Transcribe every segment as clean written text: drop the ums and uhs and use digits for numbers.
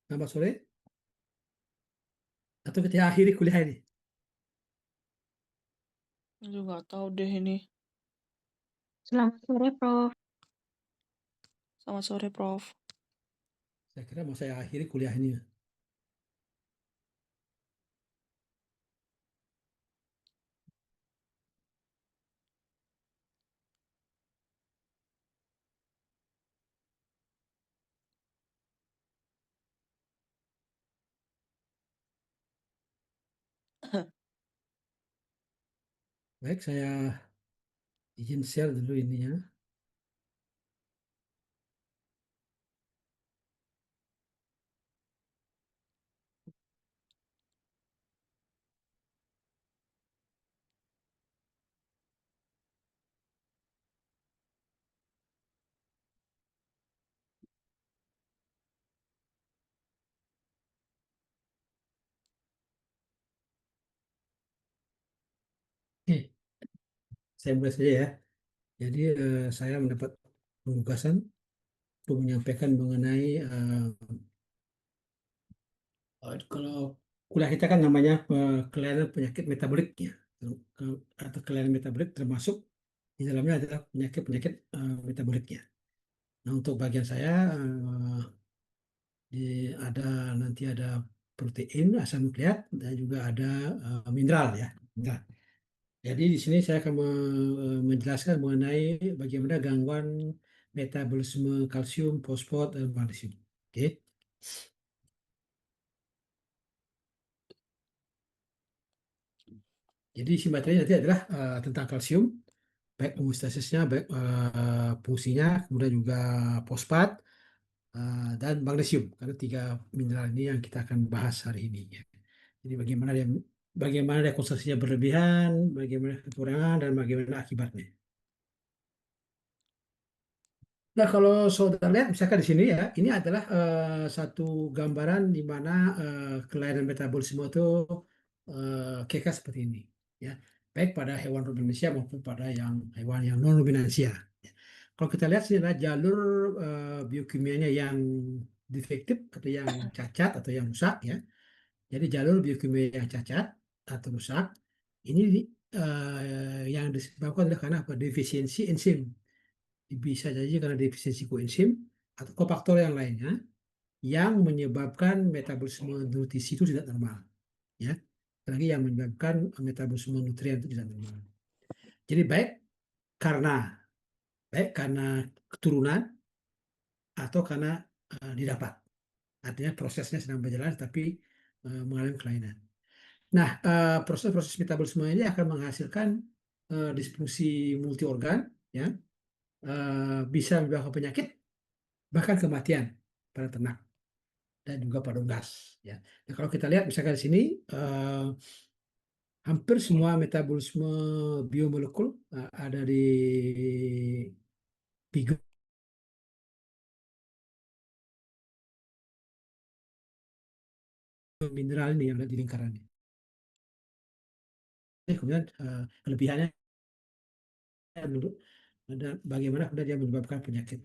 Selamat sore, atau kita akhiri kuliah ini. Aduh, nggak tahu deh ini. Selamat sore, Prof. Selamat sore, Prof. Saya kira mau saya akhiri kuliah ini. Baik, saya izin share dulu ininya. Oke, saya mulai saja ya. Jadi saya mendapat penugasan untuk menyampaikan mengenai kalau kuliah kita kan namanya kelainan penyakit metabolik ya. Atau kelainan metabolik termasuk di dalamnya adalah penyakit-penyakit metaboliknya. Nah, untuk bagian saya di, ada nanti ada protein, asam nukleat, dan juga ada mineral ya. Mineral. Jadi di sini saya akan menjelaskan mengenai bagaimana gangguan metabolisme kalsium, fosfor, dan magnesium. Oke. Jadi isi materi nanti adalah tentang kalsium, baik homostasisnya, baik fungsinya, kemudian juga fosfat dan magnesium. Karena tiga mineral ini yang kita akan bahas hari ini. Ya. Jadi bagaimana dia konsentrasinya berlebihan, bagaimana kekurangan, dan bagaimana akibatnya. Nah, kalau saudara lihat, misalkan di sini ya, ini adalah satu gambaran di mana kelainan metabolisme itu keka seperti ini, ya, baik pada hewan ruminansia maupun pada hewan yang non ruminansia. Ya. Kalau kita lihat sini adalah jalur biokimianya yang defektif atau yang cacat atau yang rusak, ya. Jadi jalur biokimia yang cacat atau rusak ini yang disebabkan oleh karena apa? Defisiensi enzim. Bisa jadi karena defisiensi koenzim atau kofaktor yang lainnya yang menyebabkan metabolisme nutrisi itu tidak normal, ya. Lagi yang menyebabkan metabolisme nutrien itu tidak normal. Jadi karena baik karena keturunan atau karena didapat. Artinya prosesnya sedang berjalan tapi mengalami kelainan. Nah, proses-proses metabolisme ini akan menghasilkan disfungsi multi organ, ya, bisa menyebabkan penyakit bahkan kematian pada ternak dan juga pada unggas. Ya. Nah, kalau kita lihat misalkan di sini hampir semua metabolisme biomolekul ada di figur mineral ini yang ada di lingkaran ini. Kemudian kelebihannya menurut bagaimana kemudian dia menyebabkan penyakit.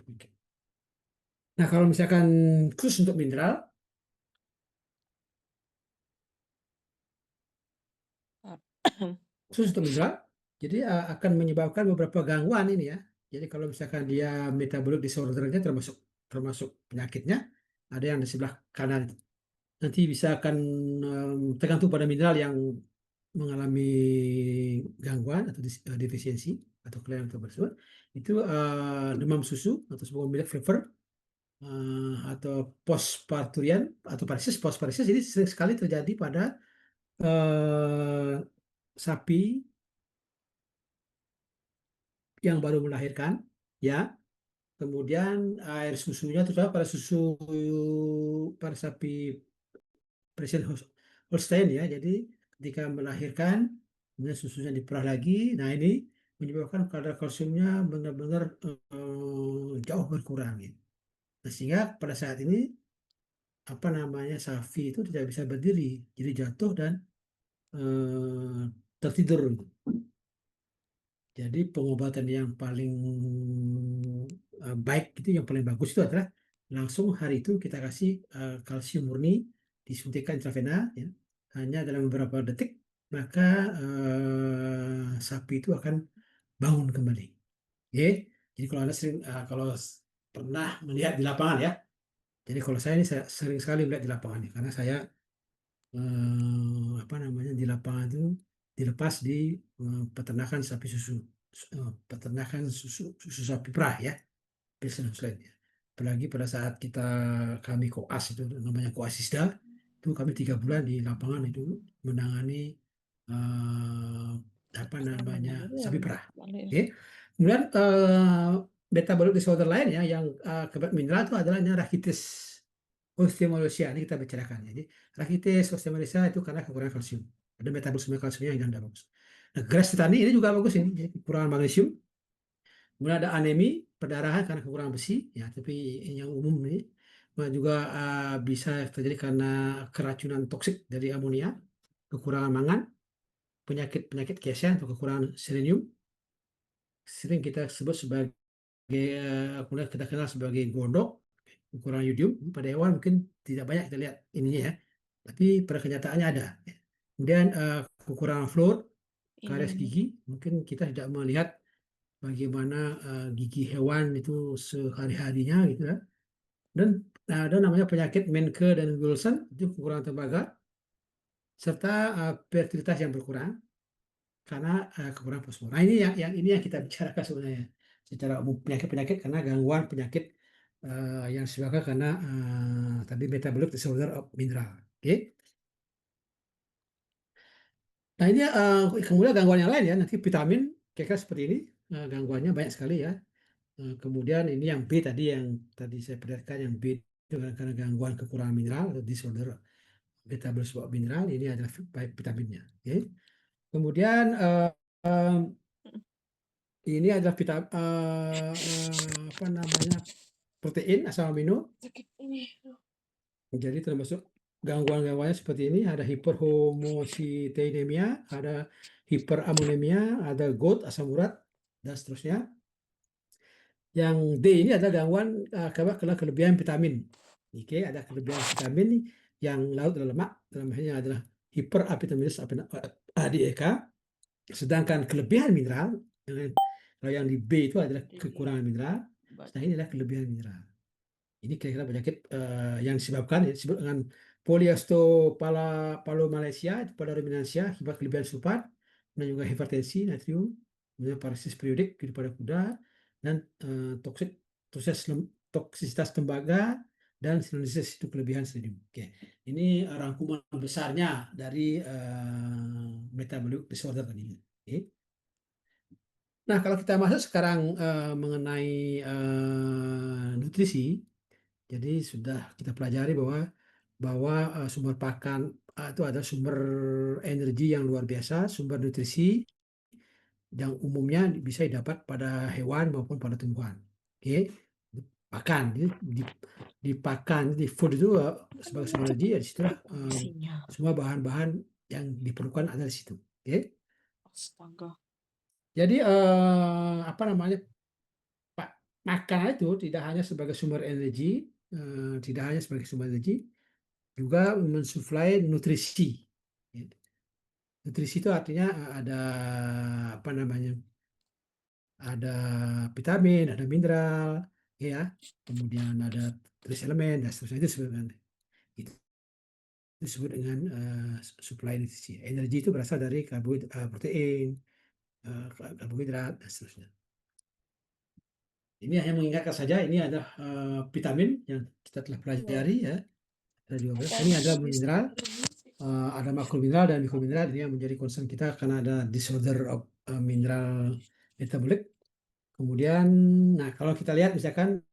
Nah, kalau misalkan khusus untuk mineral, khusus untuk mineral, jadi akan menyebabkan beberapa gangguan ini ya. Jadi kalau misalkan dia metabolic disordernya termasuk termasuk penyakitnya, ada yang di sebelah kanan. Nanti bisa akan tergantung pada mineral yang mengalami gangguan atau defisiensi atau kelainan tersebut. Itu demam susu atau sebuah milk fever atau postparturian atau paresis. Postparesis ini sering sekali terjadi pada sapi yang baru melahirkan, ya. Kemudian air susunya terutama pada susu pada sapi Presiden Holstein, ya. Jadi ketika melahirkan, kemudian susunya diperah lagi. Nah, ini menyebabkan kadar kalsiumnya benar-benar jauh berkurang, ya. Nah, sehingga pada saat ini apa namanya sapi itu tidak bisa berdiri, jadi jatuh dan tertidur. Jadi pengobatan yang paling baik itu yang paling bagus itu adalah langsung hari itu kita kasih kalsium murni disuntikkan intravena, ya, hanya dalam beberapa detik, maka sapi itu akan bangun kembali. Oke, jadi kalau Anda kalau pernah melihat di lapangan ya, jadi kalau saya ini saya sering sekali melihat di lapangan ya, karena saya apa namanya di lapangan itu dilepas di peternakan sapi susu, peternakan susu sapi perah ya, Pilsen Holstein ya. Apalagi pada saat kami koas itu namanya koasisda, itu kami 3 bulan di lapangan itu menangani eh, apa namanya sapi perah. Balik. Oke. Kemudian metabolic disorder lain ya yang akibat mineral itu adalah rakitis osteomalacia, ini kita bicarakan. Jadi rakitis osteomalacia itu karena kekurangan kalsium. Ada metabolisme kalsiumnya yang tidak bagus. Nah, grass tetani ini juga bagus ini, jadi kekurangan magnesium. Kemudian ada anemi, perdarahan karena kekurangan besi, ya, tapi yang umum ini juga bisa terjadi karena keracunan toksik dari amonia, kekurangan mangan, penyakit KSA atau kekurangan selenium, sering kita sebut sebagai kemudian kita kenal sebagai gondok, kekurangan yodium. Pada hewan mungkin tidak banyak kita lihat ininya ya, tapi pada kenyataannya ada. Kemudian kekurangan fluor, karies Ini gigi, mungkin kita tidak melihat bagaimana gigi hewan itu sehari-harinya gitu ya. Dan ada namanya penyakit Menke dan Wilson, itu kekurangan tembaga, serta fertilitas yang berkurang karena kekurangan fosfor. Nah ini yang kita bicarakan sebenarnya secara umum, penyakit-penyakit karena gangguan penyakit yang disebabkan karena tadi metabolic disorder of mineral. Oke. Nah ini kemudian gangguan yang lain ya, nanti vitamin kayak seperti ini, gangguannya banyak sekali ya. Kemudian ini yang B tadi yang tadi saya perlihatkan, yang B itu karena gangguan kekurangan mineral atau disorder metabolisme mineral, ini adalah vitaminnya. Oke. Kemudian ini adalah apa namanya protein asam amino. sakit ini. Jadi termasuk gangguan-gangguannya seperti ini, ada hiperhomositeinemia, ada hiperamonemia, ada GOT asam urat dan seterusnya. Yang D ini adalah gangguan karena kelebihan vitamin. Oke, ada kelebihan vitamin yang larut dalam lemak, dalam halnya adalah hiperavitaminis ADEK. Sedangkan kelebihan mineral, kalau yang di B itu adalah kekurangan mineral, nah ini adalah kelebihan mineral. Ini kira-kira penyakit yang disebabkan disebut dengan poliostopalamalacea, palarominansia, akibat kelebihan sulfat, dan juga hipertensi, natrium, kemudian parasis periodik pada kuda, dan toksisitas tembaga, dan silinosis itu kelebihan selenium. Oke, ini rangkuman besarnya dari metabolic disorder tadi. Oke. Nah, kalau kita masuk sekarang mengenai nutrisi, jadi sudah kita pelajari bahwa sumber pakan itu ada sumber energi yang luar biasa, sumber nutrisi yang umumnya bisa didapat pada hewan maupun pada tumbuhan. Oke, pakan, dipakan, di food itu sebagai sumber energi, ya disitulah Isinya. semua bahan-bahan yang diperlukan ada di situ. Oke, Astaga. jadi apa namanya, makan itu tidak hanya sebagai sumber energi, juga mensuplai nutrisi. Nutrisi itu artinya ada apa namanya, ada vitamin, ada mineral, ya, kemudian ada trace elemen dan seterusnya, itu sebenarnya itu disebut dengan suplai nutrisi. Energi itu berasal dari protein, karbohidrat dan seterusnya. Ini hanya mengingatkan saja, ini adalah vitamin yang kita telah pelajari ya. Ada 12. Ini adalah mineral, ada makromineral dan mikromineral. Ini yang menjadi concern kita karena ada disorder of mineral metabolic. Kemudian, nah kalau kita lihat misalkan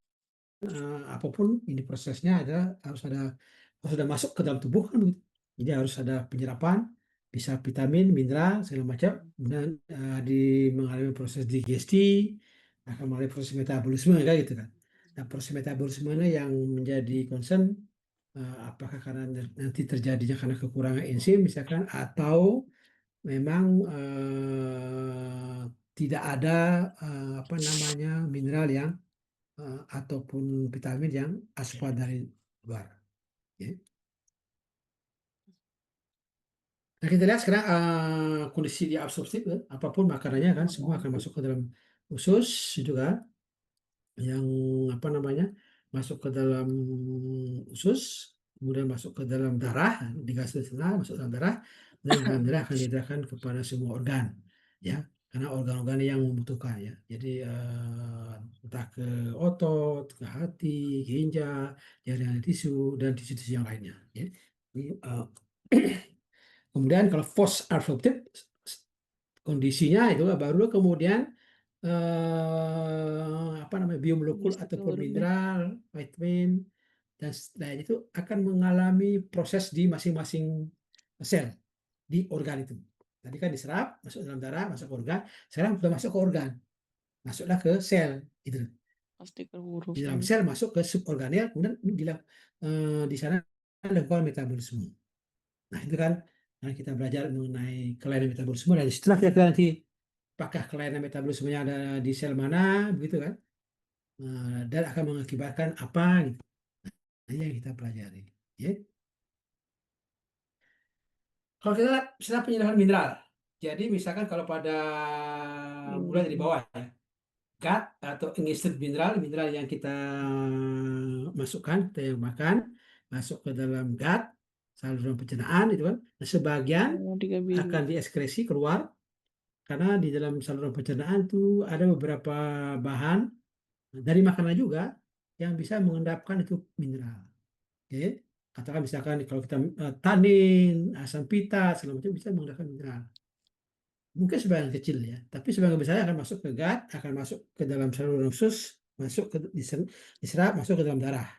apapun ini prosesnya harus ada masuk ke dalam tubuh kan begitu. Jadi harus ada penyerapan, bisa vitamin, mineral segala macam, dan mengalami proses digesti, akan melalui proses metabolisme kayak gitu kan. Nah, proses metabolisme yang menjadi concern, apakah karena nanti terjadinya karena kekurangan enzim misalkan, atau memang tidak ada apa namanya mineral yang ataupun vitamin yang asupan dari luar. Ya. Nah, kita lihat sekarang kondisi di absorpsi, apapun makanannya kan semua akan masuk ke dalam usus itu kan, yang apa namanya masuk ke dalam usus, kemudian masuk ke dalam darah, digastrointestinal masuk ke dalam darah, dan di dalam darah akan diedarkan kepada semua organ, ya, karena organ-organ yang membutuhkan ya. Jadi entah ke otot, ke hati, ginjal, jaringan tisu dan tisu-tisu yang lainnya. Ya. Ini, kemudian kalau post absorptive kondisinya itu baru kemudian apa namanya biomolekul ataupun mineral, vitamin dan lain itu akan mengalami proses di masing-masing sel di organ itu. Tadi kan diserap, masuk dalam darah, masuk ke organ. Sekarang sudah masuk ke organ, masuklah ke sel, gitu. Pasti keburu. Di dalam sel masuk ke suborganel, kemudian di sana dilakukan metabolisme. Nah itu kan, nah, kita belajar mengenai kelainan metabolisme dan setelah kita nanti apakah kelainan metabolismenya ada di sel mana, begitu kan? Dan akan mengakibatkan apa gitu. Nah, ini yang kita pelajari. Ya. Kalau kita lihat misalnya penyerapan mineral, jadi misalkan kalau pada mulai dari bawah ya, gut atau ingested mineral, mineral yang kita masukkan, kita yang makan, masuk ke dalam gut, saluran pencernaan itu kan, nah, sebagian akan diekskresi keluar karena di dalam saluran pencernaan tuh ada beberapa bahan dari makanan juga yang bisa mengendapkan itu mineral. Oke, katakan misalkan kalau kita tanin, asam pita, segala macam bisa mengendapkan mineral. Mungkin sebagian kecil ya, tapi sebagian besar akan masuk ke gut, akan masuk ke dalam saluran usus, masuk ke diserap, masuk ke dalam darah,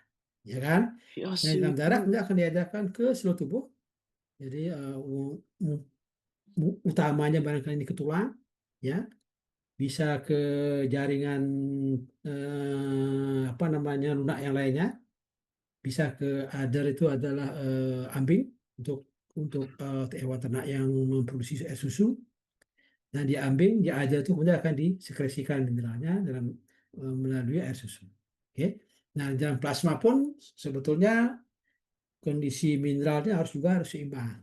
ya kan? Nah, di dalam darah kemudian akan diedarkan ke seluruh tubuh. Jadi utamanya barangkali ini ke tulang, ya, bisa ke jaringan apa namanya lunak yang lainnya, bisa ke other itu adalah ambing untuk hewan ternak yang memproduksi air susu. Nah, di ambing, di other itu kemudian akan disekresikan mineralnya dalam melalui air susu. Oke. Nah, dalam plasma pun sebetulnya kondisi mineralnya harus seimbang.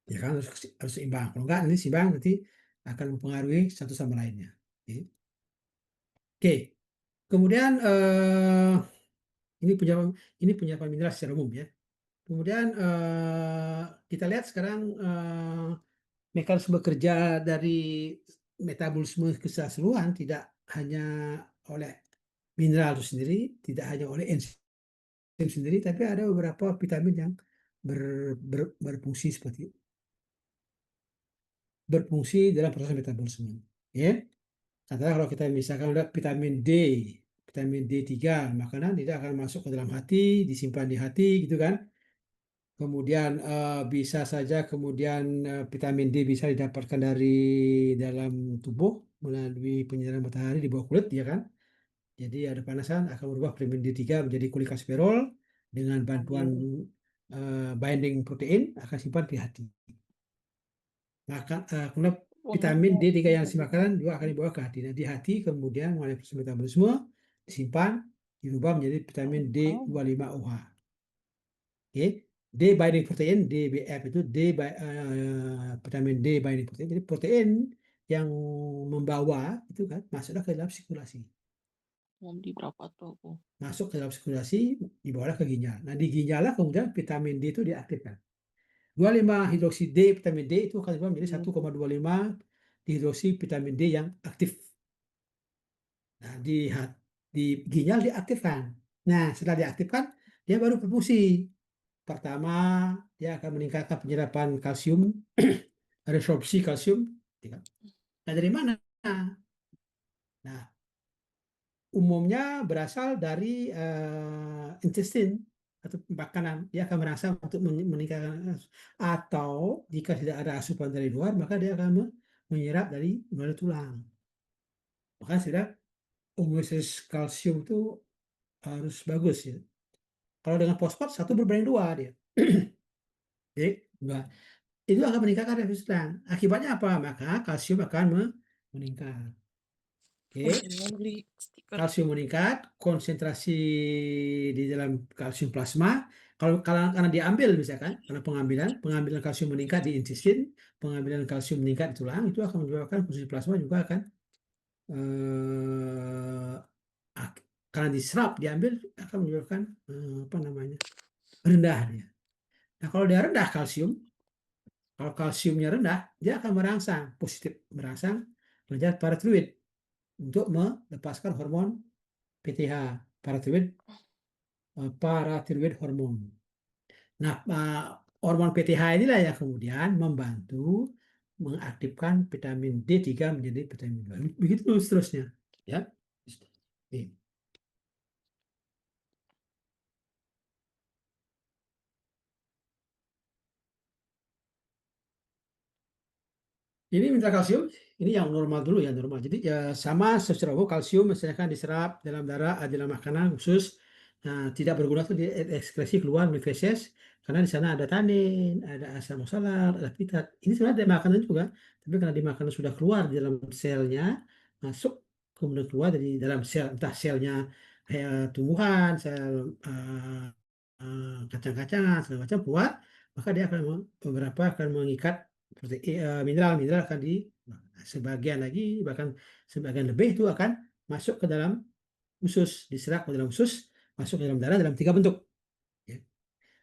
Ya kan harus seimbang. Kalau enggak nanti seimbang nanti akan mempengaruhi satu sama lainnya. Oke. Oke. Kemudian ini penyerapan mineral secara umum ya. Kemudian kita lihat sekarang mekanisme kerja dari metabolisme keseluruhan tidak hanya oleh mineral itu sendiri, tidak hanya oleh enzim sendiri, tapi ada beberapa vitamin yang berfungsi seperti itu, berfungsi dalam proses metabolisme. Ya, katakanlah kalau kita misalkan ada vitamin D3 makanan tidak akan masuk ke dalam hati, disimpan di hati gitu kan. Kemudian bisa saja kemudian vitamin D bisa didapatkan dari dalam tubuh melalui penyinaran matahari di bawah kulit, ya kan? Jadi ada panasan akan berubah vitamin D3 menjadi kolesterol dengan bantuan binding protein akan simpan di hati. Maka kemudian vitamin D3 yang dimakan juga akan dibawa ke hati. Nah, di hati kemudian melalui proses metabolisme disimpan dirubah menjadi vitamin D25OH. Oke. D binding protein, DBF itu vitamin D binding protein. Jadi protein yang membawa itu kan masuklah ke dalam sirkulasi. Mau di berapa tuh aku? Masuk ke dalam sirkulasi, dibawa ke ginjal. Nah, di ginjal lah kemudian vitamin D itu diaktifkan. 25 hidroksi D vitamin D itu akan diubah menjadi 1,25 dihidroksi vitamin D yang aktif. Nah, di ginjal diaktifkan. Nah, setelah diaktifkan, dia baru berfungsi. Pertama, dia akan meningkatkan penyerapan kalsium, resorpsi kalsium. Nah, dari mana? Nah, umumnya berasal dari intestin atau makanan. Dia akan merangsang untuk meningkatkan, atau jika tidak ada asupan dari luar, maka dia akan menyerap dari melalui tulang. Maka sudah homeostasis kalsium itu harus bagus ya. Kalau dengan fosfat satu berbanding dua dia. Jadi, itu akan meningkatkan resisten. Akibatnya apa? Maka kalsium akan meningkat. Oke, Mau beli stiker. kalsium meningkat, konsentrasi di dalam kalsium plasma. Karena diambil misalkan, karena pengambilan kalsium meningkat di intestin, pengambilan kalsium meningkat di tulang, itu akan menyebabkan konsumsi plasma juga akan eh, karena diserap diambil akan menyebabkan apa namanya rendah dia. Nah kalau dia rendah kalsium, kalau kalsiumnya rendah, dia akan merangsang positif merangsang kelenjar paratiroid untuk melepaskan hormon PTH, paratiroid hormon. Nah, hormon PTH inilah yang kemudian membantu mengaktifkan vitamin D3 menjadi vitamin 2. Begitu seterusnya, ya. Ini minta kalsium, ini yang normal dulu ya normal. Jadi ya sama secara umum kalsium misalkan diserap dalam darah, dalam makanan khusus. Nah, tidak berguna itu diekskresi keluar melalui feses karena di sana ada tanin, ada asam oksalat, ada pitat. Ini sebenarnya ada makanan juga, tapi karena di makanan sudah keluar di dalam selnya, masuk kemudian keluar dari dalam sel, entah selnya tumbuhan, sel kacang-kacangan segala macam kuat, maka dia akan beberapa akan mengikat seperti mineral-mineral akan di sebagian lagi bahkan sebagian lebih itu akan masuk ke dalam usus, diserap ke dalam usus, masuk ke dalam darah dalam 3 bentuk. Ya.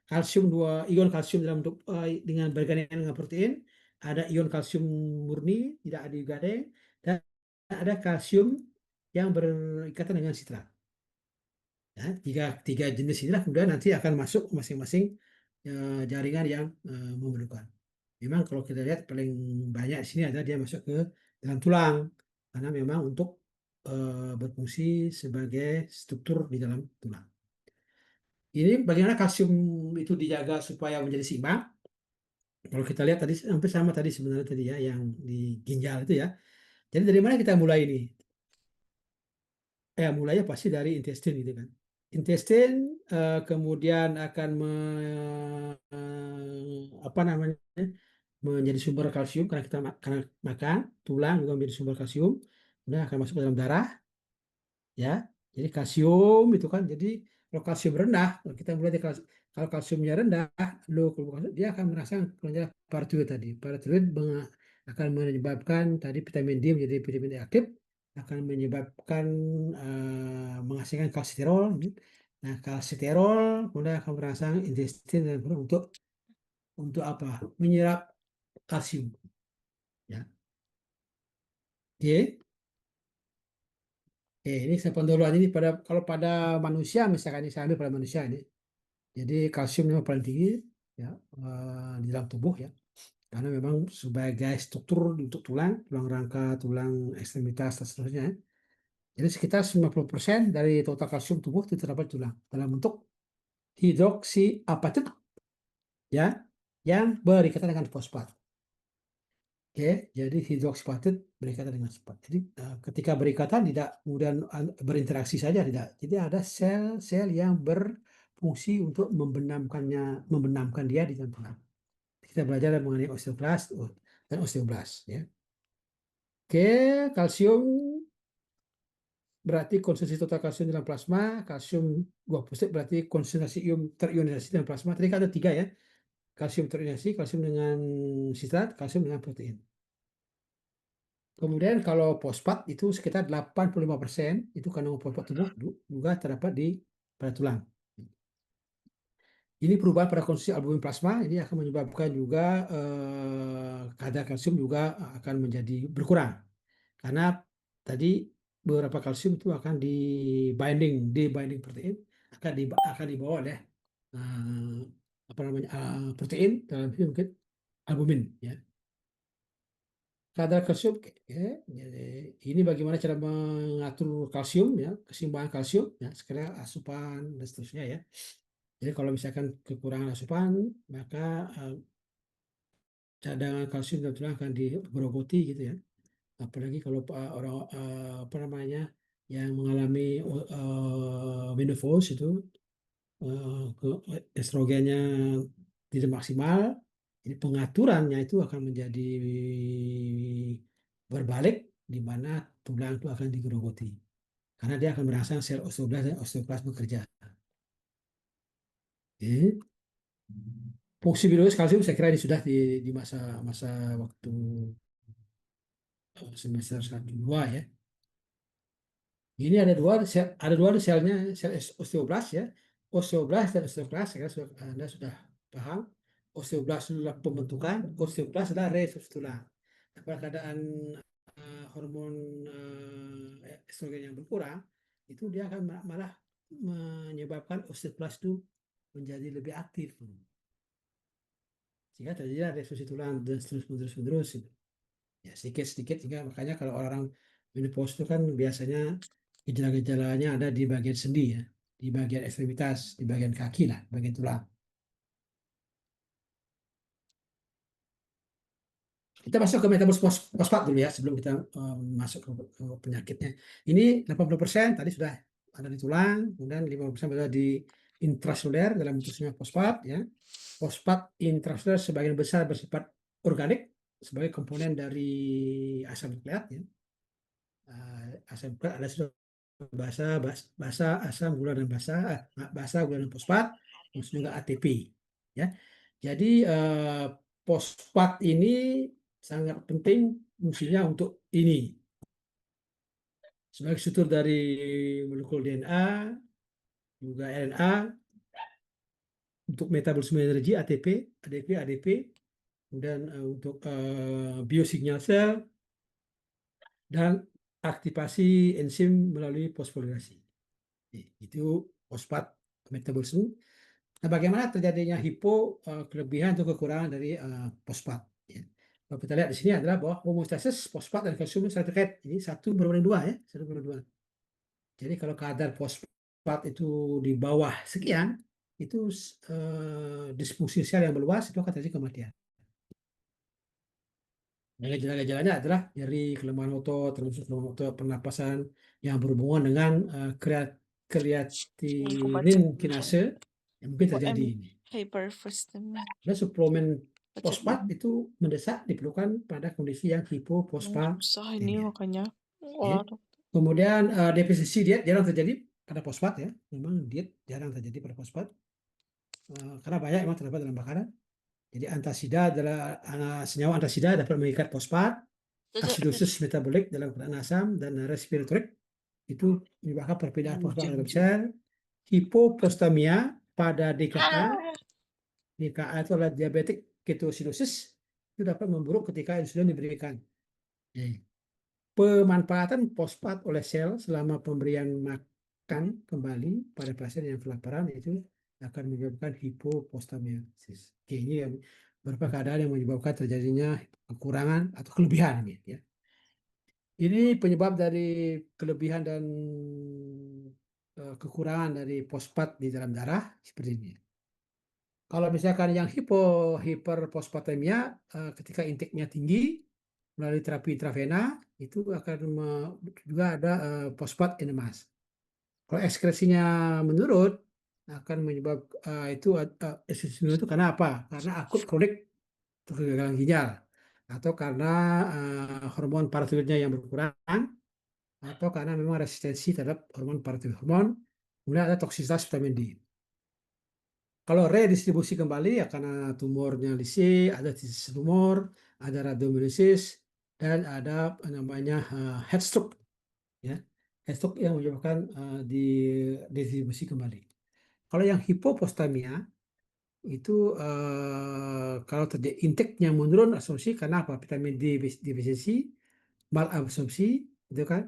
Kalsium ion kalsium dalam bentuk dengan bergandengan dengan protein, ada ion kalsium murni tidak digading, dan ada kalsium yang berikatan dengan sitrat. Ya, tiga jenis inilah kemudian nanti akan masuk masing-masing jaringan yang memerlukan. Memang kalau kita lihat paling banyak di sini adalah dia masuk ke dalam tulang karena memang untuk berfungsi sebagai struktur di dalam tulang. Ini bagaimana kalsium itu dijaga supaya menjadi seimbang. Kalau kita lihat tadi hampir sama tadi sebenarnya tadi ya yang di ginjal itu ya. Jadi dari mana kita mulai ini? Mulainya pasti dari intestin gitu kan. Intestin kemudian akan apa namanya menjadi sumber kalsium karena kita karena makan, tulang juga menjadi sumber kalsium, kemudian akan masuk ke dalam darah, ya. Jadi kalsium itu kan, jadi kalau kalsium rendah, kalau kita mulai dari kalau kalsiumnya rendah, dia akan merangsang kelenjar paratiroid tadi. Paratiroid akan menyebabkan tadi vitamin D menjadi vitamin D aktif, akan menyebabkan menghasilkan kalsisterol. Nah, kalsisterol kemudian akan merangsang intestin dan untuk apa? Menyerap kalsium. Ya. Oke. Ini saya penduluan ini kalau pada manusia misalkan ini saya ambil pada manusia ini. Jadi kalsium memang paling tinggi ya di dalam tubuh ya. Karena memang sebagai struktur untuk tulang, tulang rangka, tulang ekstremitas dan seterusnya. Ya. Jadi sekitar 90% dari total kalsium tubuh itu terdapat di tulang dalam bentuk hidroksiapatit ya yang berikatan dengan fosfat. Oke, jadi hidroksiapatit berikatan dengan fosfat. Jadi ketika berikatan tidak kemudian berinteraksi saja tidak. Jadi ada sel-sel yang berfungsi untuk membenamkan dia di dalam tulang. Kita belajar mengenai osteoblast dan osteoblast ya. Oke, kalsium berarti konsentrasi total kalsium dalam plasma, kalsium 20% berarti konsentrasi ion terionisasi dalam plasma. Tadi kan ada 3 ya. Kalsium terionisasi, kalsium dengan sitrat, kalsium dengan protein. Kemudian kalau fosfat itu sekitar 85% itu kandungan fosfat tubuh juga terdapat pada tulang. Ini perubahan pada konsumsi albumin plasma ini akan menyebabkan juga kadar kalsium juga akan menjadi berkurang karena tadi beberapa kalsium itu akan di binding protein akan dibawa oleh apa namanya protein dalam ini mungkin albumin ya. Kadar kalsium ya, ini bagaimana cara mengatur kalsium ya, keseimbangan kalsium ya, sekalian asupan dan seterusnya ya. Jadi kalau misalkan kekurangan asupan maka cadangan kalsium dalam tulang akan digerogoti gitu ya. Apalagi kalau orang apa namanya yang mengalami menopause itu estrogennya tidak maksimal, jadi pengaturannya itu akan menjadi berbalik di mana tulang itu akan digerogoti. Karena dia akan merangsang sel osteoblas dan osteoklas bekerja. Oke. Fungsi biologis kalsium saya kira ini sudah di masa masa waktu semester 1 2 ya. Ini ada dua selnya, sel osteoblas ya. Osteoblas dan osteoklas, saya kira Anda sudah paham. Osteoblas adalah pembentukan, osteoklas adalah resorpsi tulang. Pada keadaan hormon estrogen yang berkurang, itu dia akan malah menyebabkan osteoklas itu menjadi lebih aktif. Sehingga terjadi resorpsi tulang dan terus-menerus. Ya, sedikit-sedikit, sehingga makanya kalau orang menopause itu kan biasanya gejala-gejalanya ada di bagian sendi ya, di bagian ekstremitas, di bagian kaki lah, bagian tulang. Kita masuk ke metabolisme fosfat dulu ya sebelum kita masuk ke penyakitnya. Ini 80% tadi sudah ada di tulang, kemudian 50% berada di intraseluler dalam bentuk fosfat ya. Fosfat intraseluler sebagian besar bersifat organik sebagai komponen dari asam nukleat ya. Asam nukleat ada sudah basa, asam, gula dan basa, gula dan fosfat, terus juga ATP ya. Jadi fosfat ini sangat penting fungsinya untuk ini sebagai struktur dari molekul DNA juga RNA untuk metabolisme energi ATP, ADP, kemudian untuk biosignal sel dan aktivasi enzim melalui fosforilasi. Itu fosfat metabolisme. Nah, bagaimana terjadinya kelebihan atau kekurangan dari fosfat? Ya. Kalau kita lihat di sini adalah bahwa homeostasis fosfat dan kalsium saling terkait. Ini satu berbanding dua ya, satu berbanding dua. Jadi kalau kadar fosfat itu di bawah sekian, itu disfungsi sel yang meluas itu akan terjadi kematian. Gejala-gejalanya adalah nyeri, kelemahan otot, termasuk kelemahan otot, pernapasan yang berhubungan dengan kreatinin kinase yang mungkin terjadi ini. Hyperphosphatemia. Dan suplemen Baca fosfat dulu. itu mendesak diperlukan pada kondisi yang Susah ini hipofosfatemia. makanya. Ya. Kemudian defisiensi diet jarang terjadi pada fosfat ya. Memang diet jarang terjadi pada fosfat karena banyak memang terdapat dalam makanan. Jadi antasida adalah senyawa antasida dapat mengikat fosfat, asidosis metabolik dalam keadaan asam dan respiratorik itu menyebabkan perpindahan fosfat dalam sel. Hipopostamia pada DKA itu adalah diabetik ketosidosis itu dapat memburuk ketika insulin diberikan. Pemanfaatan fosfat oleh sel selama pemberian makan kembali pada pasien yang kelaparan itu akan menyebabkan hipofosfamiasis. Ini yang beberapa keadaan yang menyebabkan terjadinya kekurangan atau kelebihan ini ya. Ini penyebab dari kelebihan dan kekurangan dari fosfat di dalam darah seperti ini. Kalau misalkan yang hiperfosfatemia ketika intake-nya tinggi melalui terapi intravena itu akan juga ada fosfat enemas. Kalau ekskresinya menurun akan menyebabkan ekskresi menurun itu karena apa? Karena akut kronik kegagalan ginjal atau karena hormon paratiroidnya yang berkurang atau karena memang resistensi terhadap hormon paratiroid hormon, kemudian ada toksisitas vitamin D. Kalau redistribusi kembali ya karena tumornya lisi, ada tumor, ada rhabdomyolysis, dan ada namanya head stroke, ya, head stroke yang menyebabkan didistribusi kembali. Kalau yang hipopostamia itu kalau terjadi intake-nya menurun absorpsi karena apa? Vitamin D defisiensi, malabsorpsi, itu kan,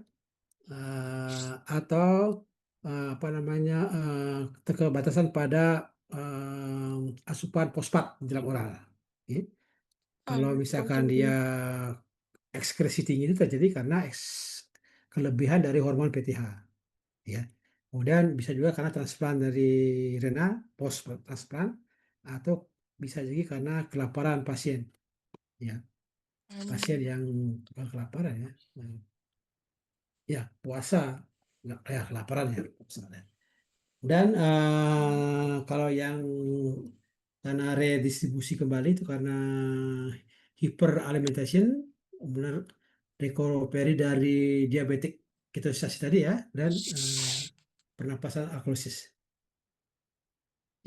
atau apa namanya keterbatasan pada asupan fosfat di dalam oral. Ya. Kalau misalkan dia ekskresi tinggi itu terjadi karena kelebihan dari hormon PTH. Ya. Kemudian bisa juga karena transplant dari renal, post transplant, atau bisa jadi karena kelaparan pasien. Ya. Pasien yang bukan kelaparan ya. Ya, puasa, nggak kayak kelaparan ya. Dan kalau yang karena redistribusi kembali itu karena hyperalimentation, benar recovery dari diabetik ketoasiasi tadi ya, dan pernapasan alkalosis.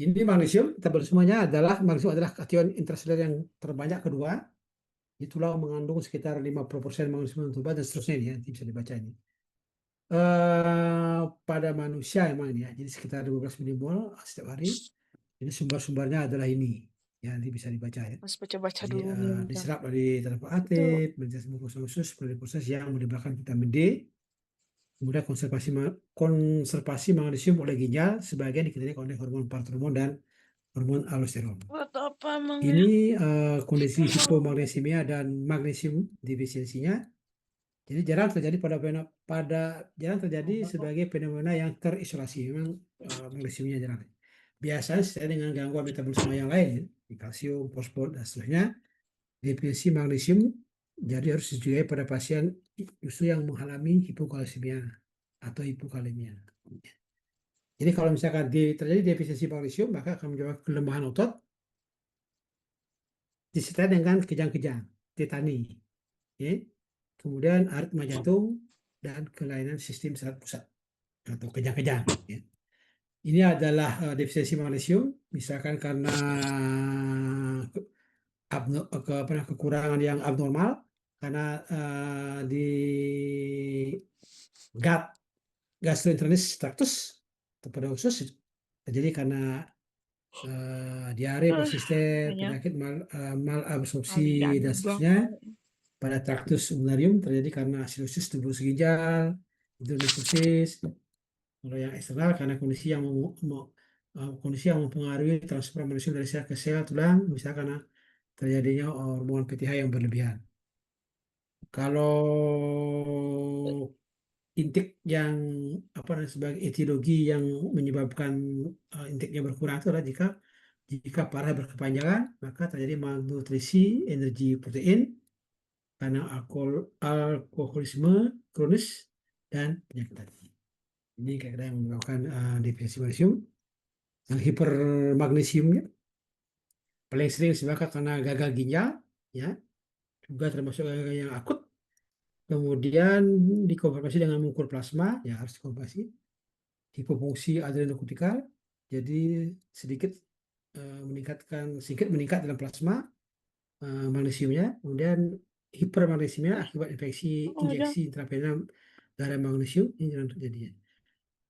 Ini magnesium, metabolismenya adalah magnesium adalah kation intraseluler yang terbanyak kedua. Itulah mengandung sekitar 50% magnesium tuba dan seterusnya ini ya, nanti bisa dibaca ini. Pada manusia emang ini ya, jadi sekitar 12 milimol setiap hari. Ini sumber-sumbernya adalah ini, ya nanti bisa dibaca ya. Harus baca-baca Jadi dulu nih. diserap dari terapi aktif, menjadi khusus melalui proses yang melibatkan vitamin D. Kemudian konservasi magnesium oleh ginjal sebagian dikendalikan oleh hormon paratormon dan hormon aldosteron. Buat apa emang Ini kondisi hipomagnesemia dan magnesium defisiensinya. Jadi jarang terjadi jarang terjadi sebagai fenomena yang terisolasi. Memang magnesiumnya jarang. Biasanya sesuai dengan gangguan metabolisme yang lain, kalsium, fosfor dan seterusnya. Definisi magnesium jadi harus dijual pada pasien justru yang mengalami hipokalsemia atau hipokalemia. Jadi kalau misalkan terjadi defisiensi magnesium, maka akan menyebabkan kelemahan otot disertai dengan kejang-kejang, tetani, ya. Kemudian aritma jantung dan kelainan sistem saraf pusat atau kejang-kejang. Ya. Ini adalah defisiensi magnesium, misalkan karena kekurangan yang abnormal, karena di gut gastroenteritis tractus atau pada khusus terjadi karena diare persisten, penyakit malabsorpsi dan seterusnya. Pada traktus urinarium terjadi karena asidosis tubuh ginjal, hidronefosis. Kalau yang eksternal karena kondisi yang mempengaruhi transfer magnesium dari sel ke sel tulang, misalnya karena terjadinya hormon PTH yang berlebihan. Kalau intik yang sebagai etiologi yang menyebabkan intiknya berkurang itu adalah jika parah berkepanjangan, maka terjadi malnutrisi energi protein karena alkoholisme kronis dan penyakit hati. Ini kira-kira yang menyebabkan defisiensi magnesium. Yang hipermagnesiumnya paling sering disebabkan karena gagal ginjal, ya, juga termasuk gagal yang akut. Kemudian dikonfirmasi dengan mengukur plasma, ya harus dikonfirmasi. Hipofungsi adrenokortikal, jadi sedikit meningkat dalam plasma magnesiumnya. Kemudian hipermagnesiumnya akibat infeksi injeksi intravenous darah magnesium ini yang terjadi.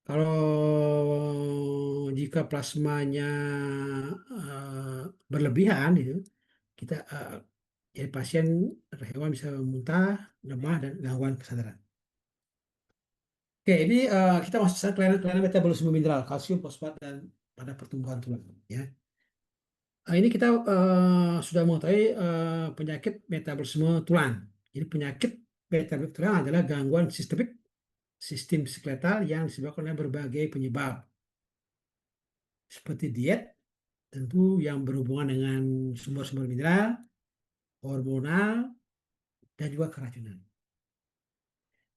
Kalau jika plasmanya berlebihan itu kita jadi pasien hewan bisa muntah, lemah dan gangguan kesadaran. Oke, ini kita masuk ke kelainan metabolisme mineral, kalsium, fosfat dan pada pertumbuhan tulang. Ya. Ini kita sudah mengetahui penyakit metabolisme tulang. Jadi penyakit metabolisme tulang adalah gangguan sistem skeletal yang disebabkan oleh berbagai penyebab. Seperti diet, tentu yang berhubungan dengan sumber-sumber mineral, hormonal, dan juga keracunan.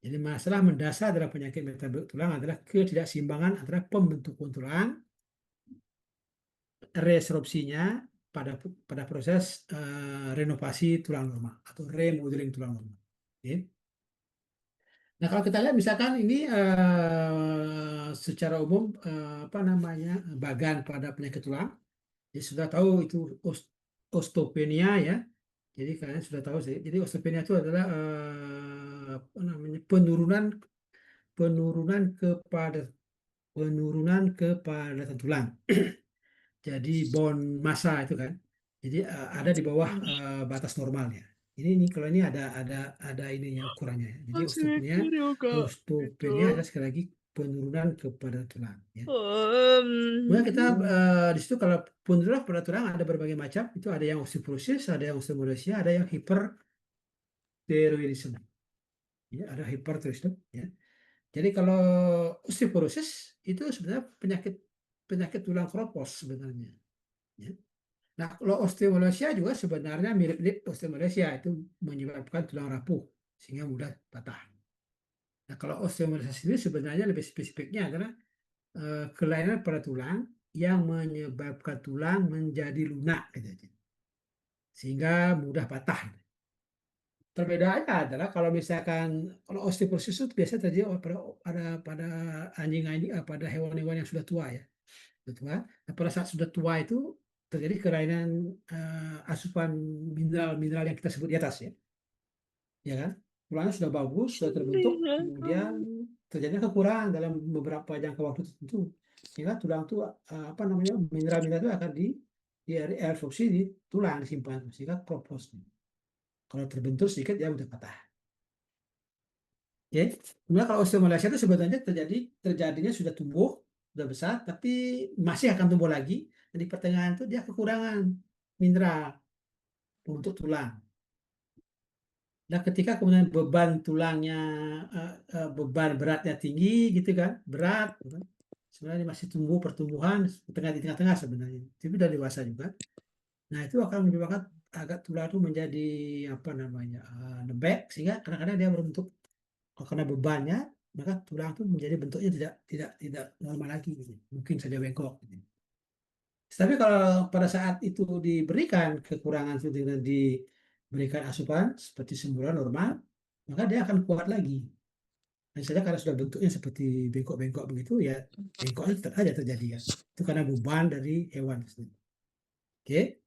Jadi masalah mendasar dalam penyakit metabolik tulang adalah ketidakseimbangan antara pembentukan tulang, resorpsinya pada proses renovasi tulang normal atau remodeling tulang normal. Okay. Nah kalau kita lihat misalkan ini secara umum bagan pada penyakit tulang, jadi sudah tahu itu osteopenia ya. Jadi kalian sudah tahu sih. Jadi osteopenia itu adalah penurunan kepadatan tulang. Jadi bone massa itu kan. Jadi ada di bawah batas normalnya. Ini kalau ini ada ininya ukurannya. Jadi osteopenia adalah sekali lagi penurunan kepadatan tulang. Ya. Kemudian kita di situ kalau penurunan kepadatan tulang ada berbagai macam. Itu ada yang osteoporosis, ada yang osteomalacia, ada yang hipertiroidisme. Ya, ada hipertiroidisme. Ya. Jadi kalau osteoporosis itu sebenarnya penyakit tulang keropos sebenarnya. Ya. Nah, kalau osteomalacia juga sebenarnya mirip-mirip osteomalacia, itu menyebabkan tulang rapuh sehingga mudah patah. Nah, kalau osteomalacia ini sebenarnya lebih spesifiknya adalah kelainan pada tulang yang menyebabkan tulang menjadi lunak, gitu, sehingga mudah patah. Perbedaannya adalah kalau misalkan kalau osteoporosis itu biasanya terjadi pada anjing-anjing, pada hewan-hewan yang sudah tua ya, sudah tua. Nah, pada saat sudah tua itu terjadi kelainan asupan mineral-mineral yang kita sebut di atas ya kan? Tulangnya sudah bagus, sudah terbentuk, kemudian terjadi kekurangan dalam beberapa jangka waktu tertentu, sehingga tulang itu apa namanya mineral-mineral itu akan diabsorpsi di tulang disimpan, sehingga kropos. Kalau terbentur sedikit dia mudah patah. Ya, kemudian kalau osteomalacia itu sebetulnya terjadinya sudah tumbuh, sudah besar, tapi masih akan tumbuh lagi. Dan di pertengahan itu dia kekurangan mineral untuk tulang. Nah, ketika kemudian beban tulangnya, beban beratnya tinggi, gitu kan, berat, gitu kan. Sebenarnya masih tumbuh pertumbuhan di tengah-tengah sebenarnya, tapi sudah dewasa juga. Nah, itu akan menyebabkan agak tulang itu menjadi apa namanya lembek, sehingga kadang-kadang dia berbentuk. Karena bebannya, maka tulang itu menjadi bentuknya tidak normal lagi, gitu. Mungkin saja bengkok. Gitu. Tapi kalau pada saat itu diberikan kekurangan itu dengan diberikan asupan seperti semula normal, maka dia akan kuat lagi. Dan saja karena sudah bentuknya seperti bengkok-bengkok begitu, ya bengkoknya tetap aja terjadi ya. Itu karena beban dari hewan. Oke.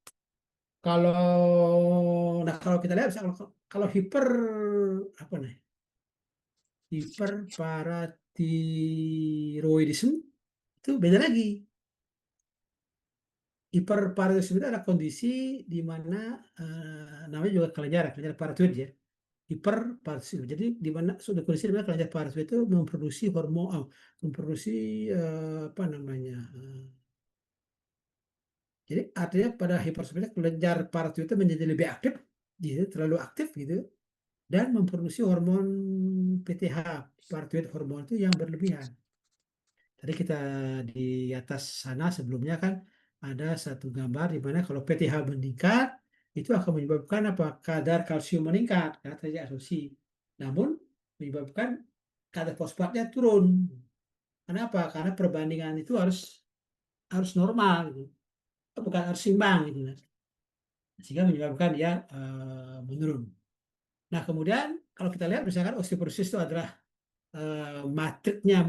Kalau kita lihat kalau hiper apa nih? Hiperparatiroidisme itu beda lagi. Hiperparatiroidisme itu adalah kondisi di mana namanya juga kelenjar paratiroid ya. Hiperparatiroidisme. Jadi di mana sudah kondisi di mana kelenjar paratiroid itu memproduksi hormon, memproduksi apa namanya. Jadi artinya pada hiperparatiroid kelenjar paratiroid itu menjadi lebih aktif, gitu, terlalu aktif gitu, dan memproduksi hormon PTH, paratiroid hormon itu yang berlebihan. Tadi kita di atas sana sebelumnya kan ada satu gambar di mana kalau PTH meningkat itu akan menyebabkan apa? Kadar kalsium meningkat karena terjadi absorpsi. Namun menyebabkan kadar fosfatnya turun. Kenapa? Karena perbandingan itu harus normal gitu. Bukan harus seimbang gitu. Sehingga menyebabkan dia menurun. Nah, kemudian kalau kita lihat misalkan osteoporosis itu adalah matriknya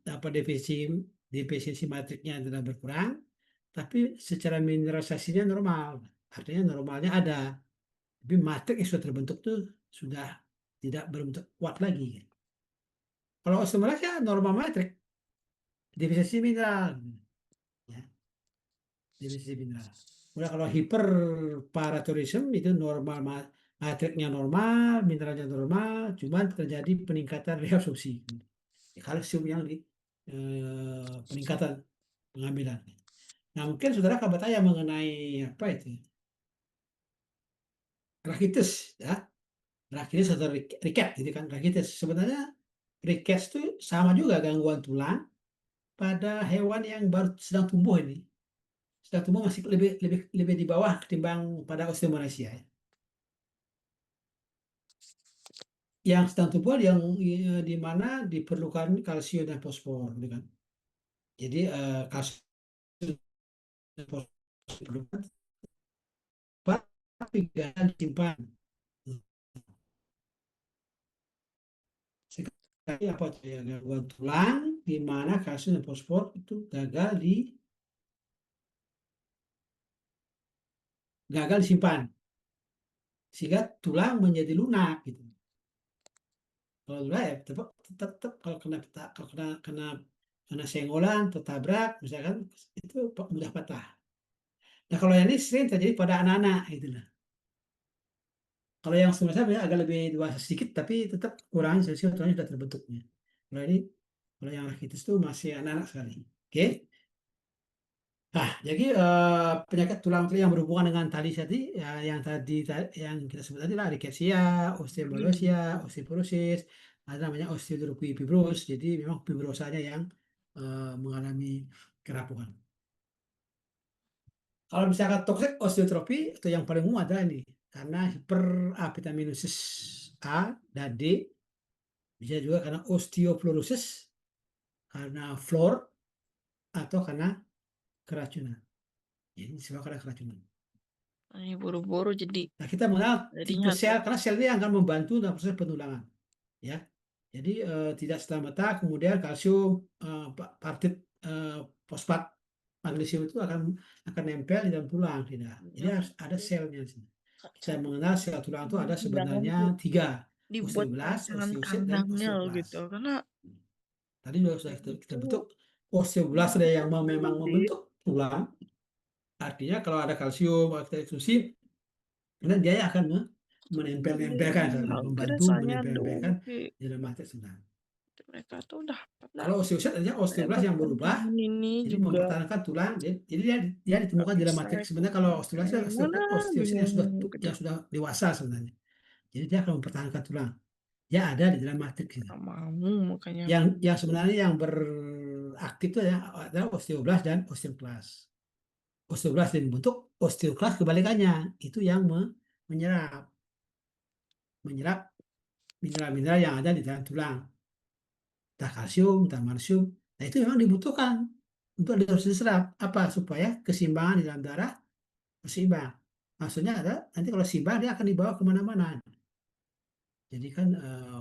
apa defisiensi matriknya adalah berkurang, tapi secara mineralisasinya normal, artinya normalnya ada, tapi matrik yang sudah terbentuk tuh sudah tidak berbentuk kuat lagi. Kalau osteomalacia normal matrik, defisiensi mineral, ya, defisiensi mineral. Udah kalau hiperparatiroidisme itu normal matriknya normal, mineralnya normal, cuman terjadi peningkatan reabsorpsi. Kalsium yang di peningkatan pengambilan. Nah, mungkin saudara akan bertanya mengenai apa itu? Rakitis, ya. Rakitis atau riket, gitu kan? Rakitis. Sebenarnya riket itu sama juga gangguan tulang pada hewan yang baru sedang tumbuh ini. Sedang tumbuh masih lebih di bawah ketimbang pada osteomalacia. Ya. Yang sedang tumbuh yang di mana diperlukan kalsium dan fosfor, gitu kan? Jadi kalsium dan fosfor diperlukan tapi jangan disimpan. Sekali apa ya gangguan tulang di mana kalsium dan fosfor itu gagal disimpan sehingga tulang menjadi lunak gitu. Kalau lunak ya tetap kalau kena senggolan atau tabrak misalkan itu mudah patah. Nah kalau yang ini sering terjadi pada anak-anak gitu lah. Kalau yang sebenarnya agak lebih dewasa sedikit tapi tetap kurang selisih tulangnya sudah terbentuknya. Kalau yang rakitis itu masih anak-anak sekali. Oke. Nah, jadi penyakit tulang yang berhubungan dengan tali tadi, ya, yang kita sebut tadi lah rickettsia, osteomalacia, osteoporosis, ada namanya osteofibrose. Jadi memang fibrosanya yang mengalami kerapuhan. Kalau misalkan toxic osteotropi itu yang paling umum adalah ini, karena hiperavitaminoses A dan D, bisa juga karena osteoporosis, karena fluor atau karena keracunan. Jadi disebabkan karena keracunan. Buru-buru jadi Nah, kita mengenal tipe jadinya sel karena sel ini akan membantu dalam proses penulangan, ya. Jadi tidak serta-merta kemudian kalsium, partit, fosfat magnesium itu akan nempel di dalam tulang, tidak. Jadi harus ada selnya di sini. Kita mengenal sel tulang itu ada jangan sebenarnya 3, dibuat osteoblast, rancangan osteosit, dan kandangnya loh gitu osteoklas. karena Tadi sudah kita itu bentuk osteoblast ada yang memang Iya. membentuk tulang. Artinya kalau ada kalsium, ada eksklusi, kemudian dia akan menempel-nempelkan, kira membantu soalnya menempel-nempelkan dulu di dalam matriks tulang. mereka tuh udah pada Kalau osteosit artinya osteoblast yang berubah, ini jadi juga mempertahankan tulang. Jadi dia nggak ditemukan di dalam bisa matriks. itu Sebenarnya kalau osteoblast kayak gimana osteosit yang bingung gitu yang sudah dewasa sebenarnya. Jadi dia akan mempertahankan tulang. Dia ada di dalam matriks itu. nggak mau makanya Yang sebenarnya yang beraktif itu adalah osteoblast dan osteoklas. Osteoblast yang dibentuk, osteoklas kebalikannya, itu yang menyerap mineral-mineral yang ada di dalam tulang, entah kalsium, entah magnesium. Nah, itu memang dibutuhkan untuk harus diserap apa supaya keseimbangan di dalam darah berseimbang. Maksudnya ada nanti kalau seimbang dia akan dibawa kemana-mana. Jadi kan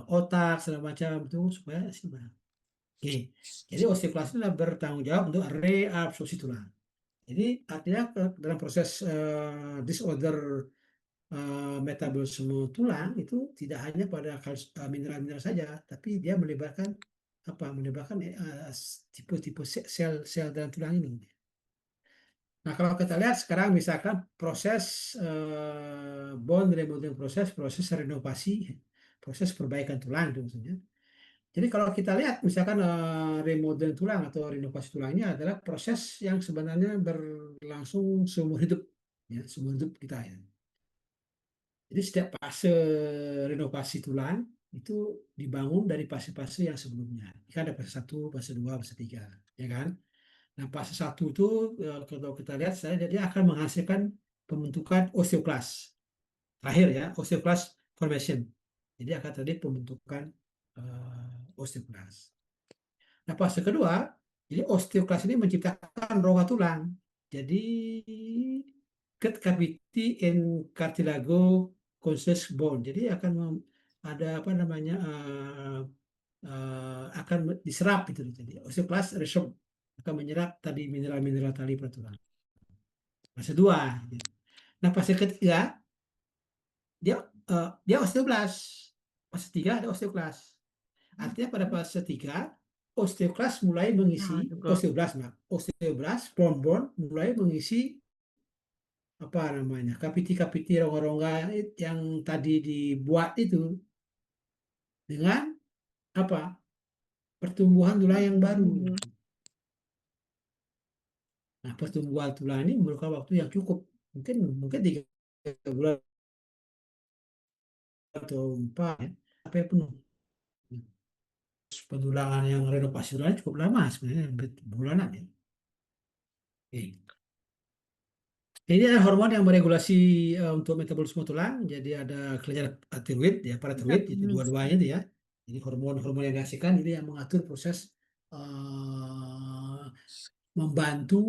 otak segala macam itu supaya seimbang. Oke. Jadi osteoklas itu bertanggung jawab untuk reabsorpsi tulang. Jadi artinya dalam proses disorder metabolisme tulang itu tidak hanya pada mineral-mineral saja, tapi dia melibatkan tipe-tipe sel dalam tulang ini. Nah, kalau kita lihat sekarang misalkan proses bone remodeling proses renovasi, proses perbaikan tulang itu maksudnya. Jadi kalau kita lihat misalkan remodeling tulang atau renovasi tulang ini adalah proses yang sebenarnya berlangsung seumur hidup, ya, seumur hidup kita ya. Jadi setiap fase renovasi tulang itu dibangun dari fase-fase yang sebelumnya. Kan ada fase 1, fase 2, fase 3, ya kan? Nah, fase 1 itu kalau kita lihat dia akan menghasilkan pembentukan osteoklas. Terakhir ya, osteoklas formation. Jadi akan terjadi pembentukan osteoklas. Nah, fase kedua, jadi osteoklas ini menciptakan rongga tulang. Jadi cavity in cartilago conscious bone. Jadi akan ada apa namanya akan diserap itu. Jadi osteoklas resorb akan menyerap tadi mineral-mineral tali pada tulang. Fase 2. Nah, fase ketiga dia osteoblas. Fase 3 ada osteoklas. Artinya pada fase 3 osteoklas mulai mengisi juga osteoblas bone mulai mengisi apa namanya kapiti-kapiti rongga-rongga yang tadi dibuat itu dengan apa pertumbuhan tulang yang baru. Nah, pertumbuhan tulang ini memerlukan waktu yang cukup, mungkin 3 bulan atau 4 ya, sampai penuh. Pendulangan yang renovasi tulang cukup lama sebenarnya, bulanan ya. Oke. Jadi ada hormon yang meregulasi untuk metabolisme tulang. Jadi ada kelenjar tiroid, ya paratiroid, itu dua-duanya itu ya. Jadi hormon-hormon yang dihasilkan ini yang mengatur proses membantu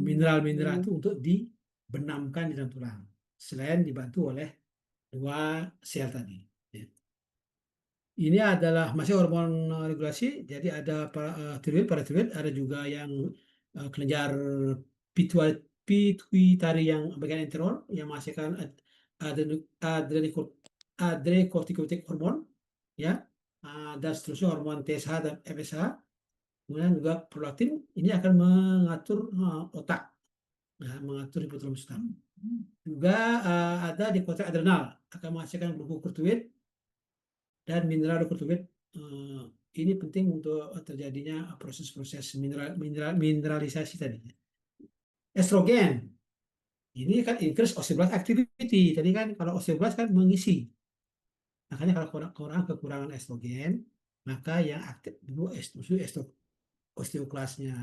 mineral-mineral itu untuk dibenamkan di dalam tulang. Selain dibantu oleh 2 sel tadi. Ya. Ini adalah masih hormon regulasi. Jadi ada tiroid, paratiroid, ada juga yang kelenjar pituitari yang bagian enterol yang menghasilkan adrenocorticoid hormon, ya, dan seterusnya hormon TSH dan FSH. Kemudian juga prolaktin ini akan mengatur otak, ya, mengatur hipotalamus utama. Juga ada di korteks adrenal akan menghasilkan glukokortikoid dan mineralokortikoid. Ini penting untuk terjadinya proses-proses mineralisasi tadi. Estrogen ini kan increase osteoblast activity. Tadi kan kalau osteoblast kan mengisi. Makanya kalau orang kekurangan estrogen, maka yang aktif dulu osteoklasnya.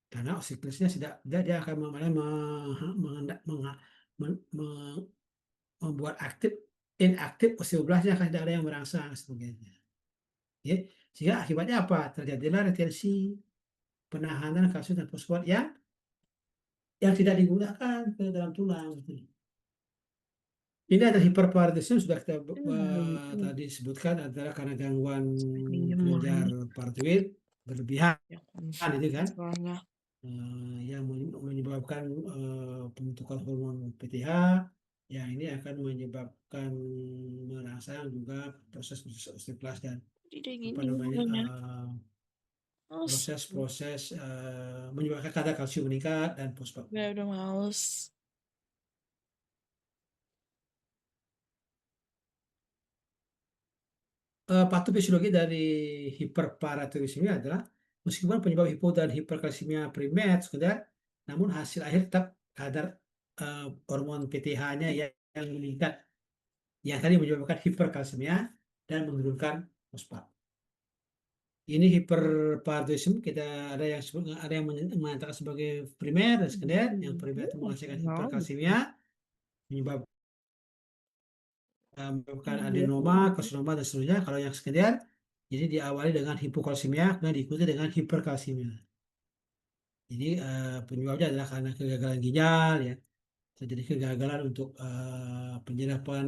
Karena osteoklasnya dia akan membuat inaktif osteoblastnya, kan tidak ada yang merangsang estrogennya. Ya. Sehingga akibatnya apa? Terjadilah retensi, penahanan kalsium dan fosfor yang yang tidak digunakan ke dalam tulang. Gitu. Ini ada hiperparathyroidism sudah kita tadi sebutkan adalah karena gangguan kelenjar paratoid berlebihan Ya, itu kan soalnya. yang menyebabkan pembentukan hormon PTH yang ini akan menyebabkan merangsang juga proses osteoklas dan Tidak apa gini namanya namanya. proses menyebabkan kadar kalsium meningkat dan fosfor. Ya udah males. Patofisiologi dari hiperparathyroidisme adalah meskipun penyebab hipo dan hiperkalsiemia primer sekunder, namun hasil akhir tetap kadar hormon PTH-nya yang meningkat, yang tadi menyebabkan hiperkalsiemia dan menurunkan fosfat. Ini hiperparathyroidisme ada yang mengatakan sebagai primer dan sekunder. Yang primer itu menghasilkan hiperkalsiemia menyebabkan adenoma, karsinoma dan seterusnya. Kalau yang sekunder, jadi diawali dengan hipokalsemia, kemudian diikuti dengan hiperkalsemia. Jadi penyebabnya adalah karena kegagalan ginjal, ya, terjadi kegagalan untuk penyerapan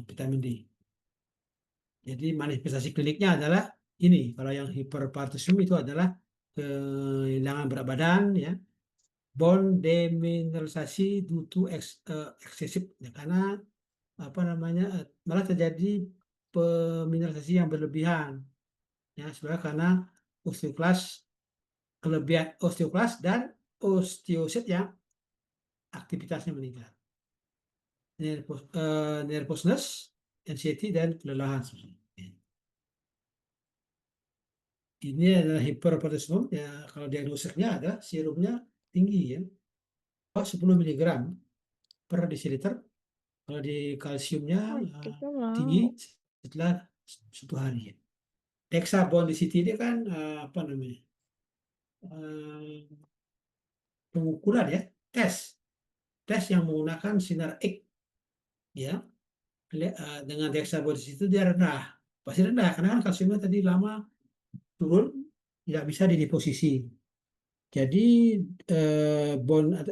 vitamin D. Jadi manifestasi kliniknya adalah ini. Kalau yang hiperparathyroidisme itu adalah kehilangan berat badan, ya, bone demineralisasi due to excessive, ya, karena apa namanya malah terjadi pemineralisasi yang berlebihan, ya, sebenarnya karena osteoklas, kelebihan osteoklas dan osteosit yang aktivitasnya meningkat, nervousness, anxiety dan kelelahan. Ini adalah hiperparathyroidisme, ya, kalau diagnosisnya ada serumnya tinggi, ya, 10 mg per desiliter. Kalau di kalsiumnya Kita mau. tinggi setelah 1 hari, ya. Dexabon di sini ini kan apa namanya pengukuran, ya, tes yang menggunakan sinar X, ya, dengan dexabon di situ dia rendah, pasti rendah karena kan kalsiumnya tadi lama turun, tidak bisa dideposisi. Jadi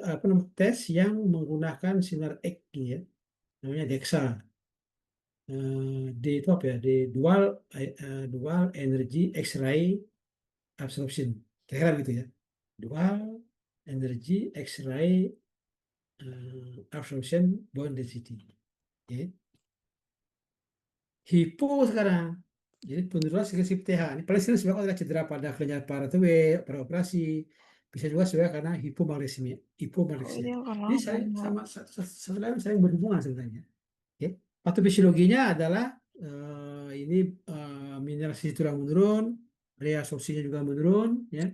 apa namanya tes yang menggunakan sinar X, ya, namanya DEXA. D itu apa ya? Dual energy X-ray absorption. Kira-kira gitu, ya. Dual energy X-ray absorption bone density. Okay. Hipo sekarang. Jadi penurunan sekresi PTH. Ini paling sering sebabkan adalah cedera pada kelenjar paratoid, pada operasi. Bisa juga sebabkan karena hipomagnesemia. Iya, Jadi sama satu lain saling berhubungan sebenarnya. Okay. Patofisiologinya adalah ini mineralisasi tulang menurun, reabsorpsinya juga menurun, ya.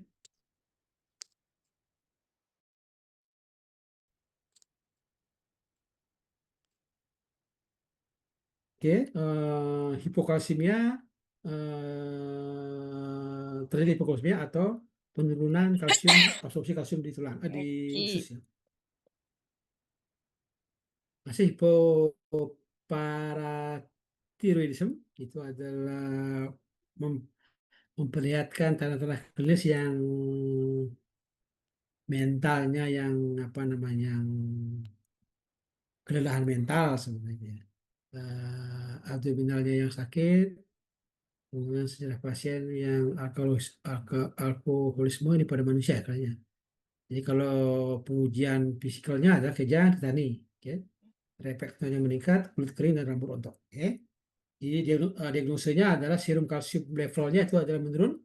Oke, hipokalsemia, terjadi hipokalsemia atau penurunan kalsium, absorpsi kalsium di tulang, di usus, ya. Masih hipoparathyroidism itu adalah memperlihatkan tanda-tanda klinis yang mentalnya yang apa namanya yang kelelahan mental sebenarnya. Abdominalnya yang sakit, kemudian sejarah pasien yang alkoholisme ini pada manusia kayaknya. Jadi kalau pengujian fisikalnya adalah kejang tetani, okay. Refleksnya meningkat, kulit kering dan rambut rontok. Okay. Jadi diagnosanya adalah serum kalsium levelnya itu adalah menurun,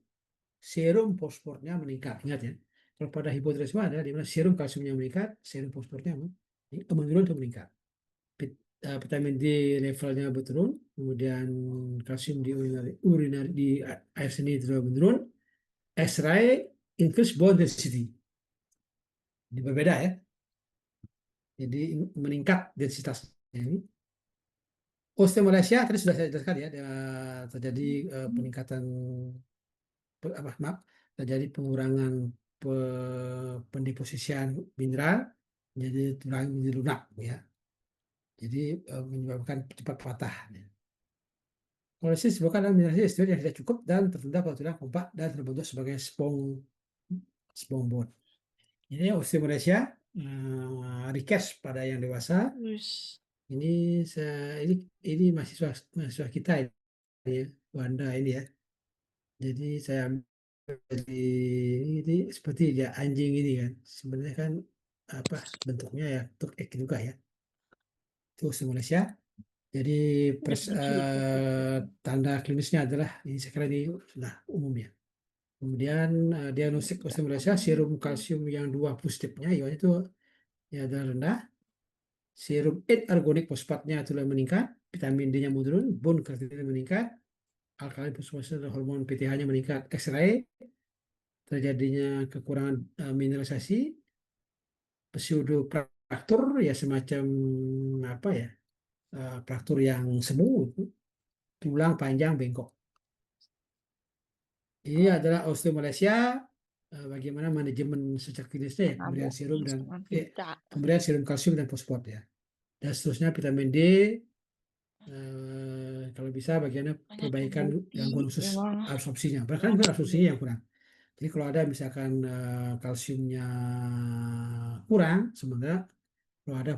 serum fosfornya meningkat. Ingat, ya, kalau pada hipotiroidisme ada di mana serum kalsiumnya meningkat, serum fosfornya menurun atau meningkat. Vitamin D levelnya berturun, kemudian kalsium di urinari di air seni juga menurun, X-ray increase bone density. Ini berbeda, ya. Jadi meningkat densitasnya ini. Osteomalacia tadi sudah saya jelaskan, ya, terjadi peningkatan terjadi pengurangan pendeposisian mineral, jadi tulang menjadi lunak, ya. Jadi menyebabkan cepat patah. Kolesis disebabkan adalah mineralisasi steroid yang tidak cukup dan tertunda pada tulang kompak dan terbentuk sebagai spong bone. Ini osteomalacia request pada yang dewasa. Wis. Ini ini mahasiswa mahasiswa kita ini ya, Wanda ini ya. Jadi saya ambil ini seperti dia anjing ini kan. Sebenarnya kan apa bentuknya ya untuk ek juga ya. Itu di Malaysia. Jadi tanda klinisnya adalah ini sekarang ini sudah umum ya. Kemudian diagnostik Malaysia serum kalsium yang 20 stepnya ionnya itu ya adalah rendah. Serum 8 organik fosfatnya telah meningkat, vitamin D-nya menurun, bone creatinine meningkat, alkalin fosfatase dan hormon PTH-nya meningkat. X-ray terjadinya kekurangan mineralisasi, pseudofraktur ya semacam apa ya, fraktur yang semu, tulang panjang bengkok. Ini adalah osteomalacia, bagaimana manajemen secara klinisnya ya, pemberian serum kalsium dan fosfat ya. Dan seterusnya vitamin D, kalau bisa bagaimana perbaikan gangguan usus absorpsinya. Bahkan juga absorpsinya yang kurang. Jadi kalau ada misalkan kalsiumnya kurang, sebenarnya kalau ada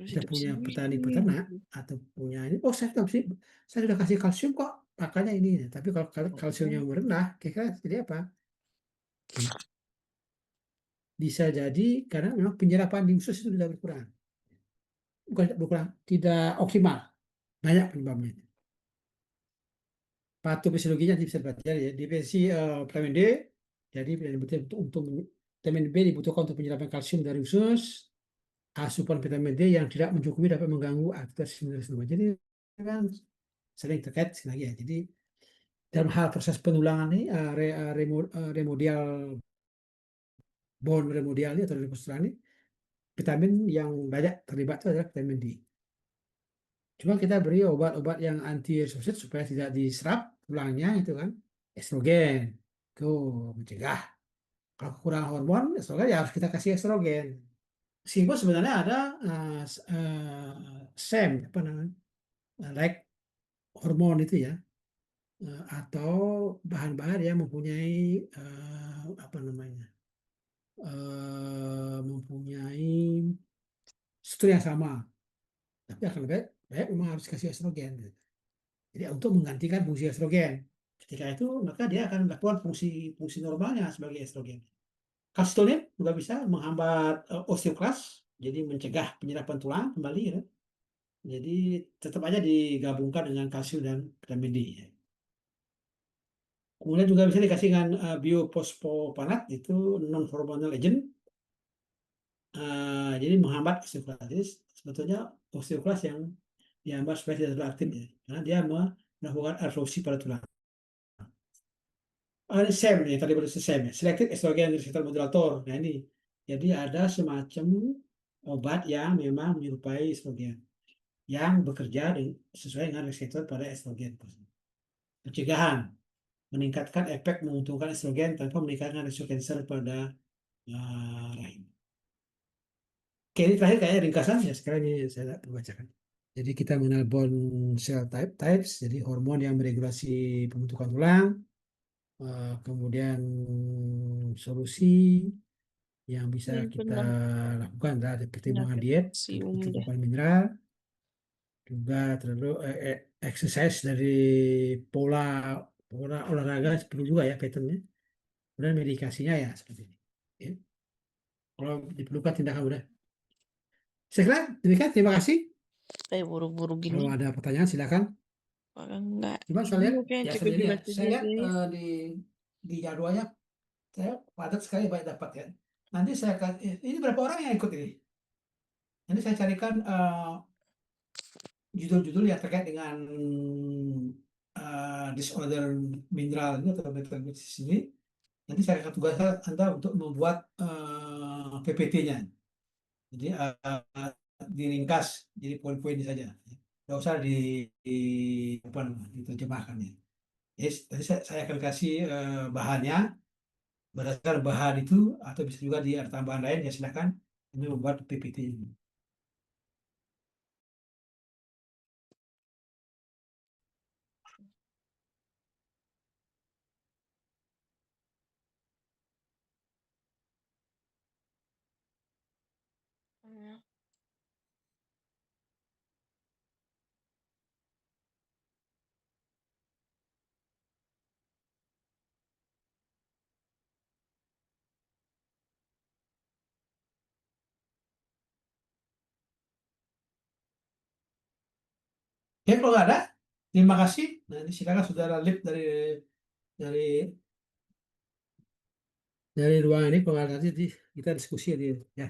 kita punya petani peternak atau punya ini, oh saya tahu sih, saya sudah kasih kalsium kok, makanya ini. Tapi kalau kalsiumnya rendah, kira-kira jadi apa? Bisa jadi karena memang penyerapan di usus itu sudah berkurang. Bukan berkurang, tidak optimal. Banyak penyebabnya. Patofisiologinya bisa dipelajari ya. Definisi vitamin D, jadi vitamin B dibutuhkan untuk penyerapan kalsium dari usus. Asupan vitamin D yang tidak mencukupi dapat mengganggu aktivitas imunitas. Jadi kan sering terkait lagi ya. Jadi dalam hal proses penulangan ini remedial bone remedial ini atau rekonstruksi ini, vitamin yang banyak terlibat itu adalah vitamin D. Cuma kita beri obat-obat yang anti resorpsit supaya tidak diserap tulangnya itu kan, estrogen, itu mencegah. Kalau kurang hormon estrogen ya harus kita kasih estrogen. Meskipun sebenarnya ada SEM apa namanya, like hormon itu ya, atau bahan-bahan yang mempunyai apa namanya, mempunyai struktur yang sama, tapi akan lebih baik memang harus kasih estrogen. Gitu. Jadi untuk menggantikan fungsi estrogen. Ketika itu maka dia akan melakukan fungsi normalnya sebagai estrogen. Calcitonin juga bisa menghambat osteoklas, jadi mencegah penyerapan tulang kembali. Ya. Jadi tetap aja digabungkan dengan kalsium dan vitamin D. Ya. Kemudian juga bisa dikasih dengan biofosfopanat, itu non hormonal agent. Jadi menghambat osteoklas. Jadi sebetulnya osteoklas yang dihambat supaya tidak terlalu aktif ya. Karena dia melakukan absorpsi pada tulang. SEM ya, tadi baru SEM ya, Selective Estrogen Receptor Modulator. Nah ini, jadi ada semacam obat yang memang menyerupai estrogen, yang bekerja sesuai dengan reseptor pada estrogen. Pencegahan, meningkatkan efek menguntungkan estrogen tanpa meningkatkan risiko kanker pada rahim. Oke, ini terakhir kayaknya ringkasan ya, sekarang ini saya bacakan. Jadi kita mengenal bone cell types, jadi hormon yang meregulasi pembentukan tulang, kemudian solusi yang bisa kita lakukan adalah pertimbangan diet, kecukupan mineral, juga terlalu exercise dari pola olahraga perlu juga ya patternnya, kemudian medikasinya ya seperti ini. Ya. Kalau diperlukan tindakan udah. Saya kira demikian, terima kasih. Buru-buru gini. Kalau ada pertanyaan silakan. Enggak. Gimana saya lihat? Ya, Cukup ya. dibaca Saya lihat deh. di jadwalnya saya padat sekali banyak dapat ya. Nanti saya akan ini berapa orang yang ikut ini? Nanti saya carikan judul-judul yang terkait dengan disorder mineral ini atau metabolisme ini. Nanti saya akan tugaskan Anda untuk membuat PPT-nya. Jadi diringkas jadi poin-poin saja. Tidak usah di apa namanya, diterjemahkan ya. Yes, tadi saya akan kasih bahannya, berdasarkan bahan itu atau bisa juga di ada tambahan lain ya silakan ini membuat PPT ini. Ya. Oke, kalau nggak ada, terima kasih. Nah, ini silakan saudara Lip dari dari ruangan ini, kalau nggak ada nanti kita diskusi ya.